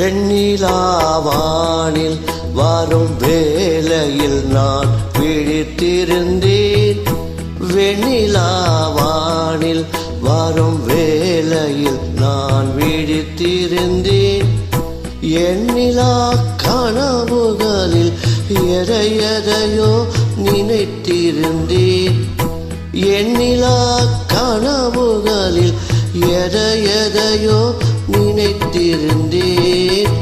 வெண்ணிலாவானில் வரும் வேளையில் நான் விழித்திருந்தேன். வெண்ணிலாவானில் வரும் வேளையில் நான் விழித்திருந்தேன். எண்ணிலா கனவுகளில் எதையோ நினைத்திருந்தேன். எண்ணிலா கனவுகளில் எதையோ நினைத்திருந்தேன்.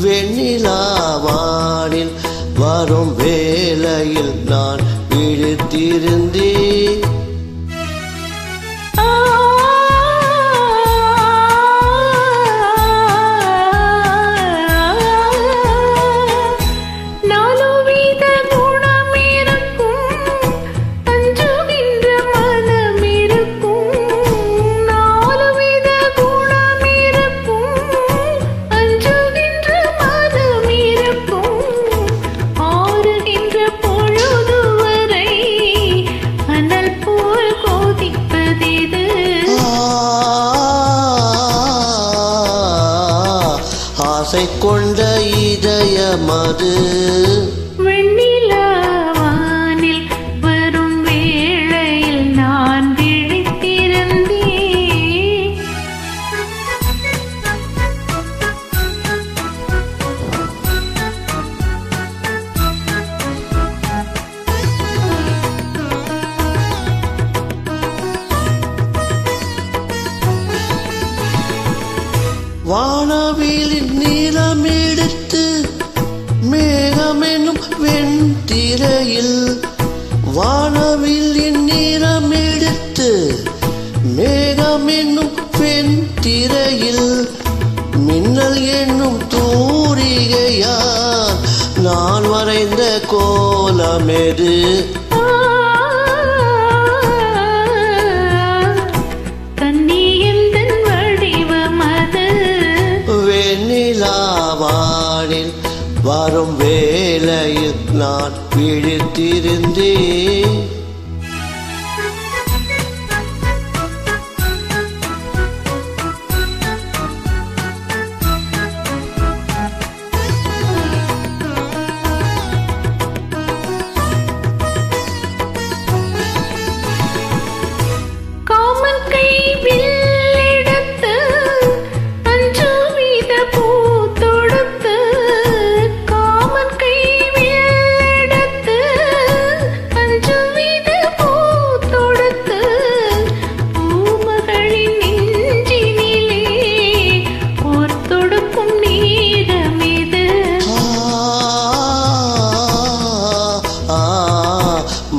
வெண்ணிலாவானில் வரும் வேளையில் நான் விழித்திருந்தேன். ஆசை கொண்ட இதயமது வெண்ணிலாவானில் வரும் வேளையில் நான் விழித்திருந்தேன். வானவிலின் நீளமெடுத்து மேகமெனும் வெண்திரையில், வானவிலின் நீளமெடுத்து மேகமெனும் வெண்திரையில், மின்னல் என்னும் தூரிகையால் நான் வரைந்த கோலமெது. வெண்ணிலாவானில் வரும் வேளையில் நான் விழித்திருந்தேன்.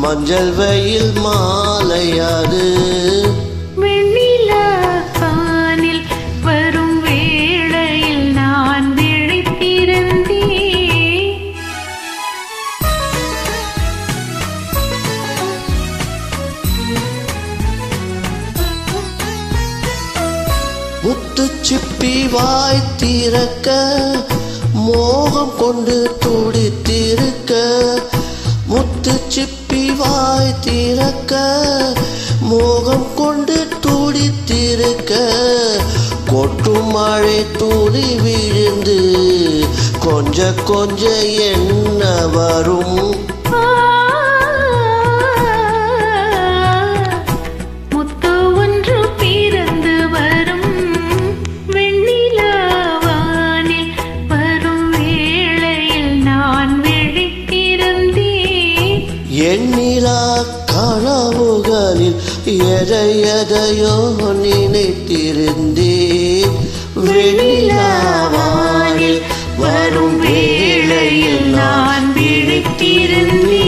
மஞ்சள் வெயில் மாலையாது வெண்ணிலாவானில் வரும் வேளையில் நான் விழித்திருந்தேன். முத்துச்சிப்பி வாய் திறக்க மோகம் கொண்டு துடித்திருக்க, முத்துச்சிப்பி வாய் திறக்க மோகம் கொண்டு துடித்திருக்க, கொட்டும் மழை துளி விழுந்து கொஞ்ச கொஞ்ச என்ன வரும். முத்து ஒன்று பிறந்து வரும் வெண்ணிலாவானில் வரும் வேளையில் நான் விழித்திருந்தேன். எண்ணிலா கனவுகளில் எதையோ நினைத்திருந்தேன். வெண்ணிலாவானில் வரும் வேளையில் நான் விழித்திருந்தேன்.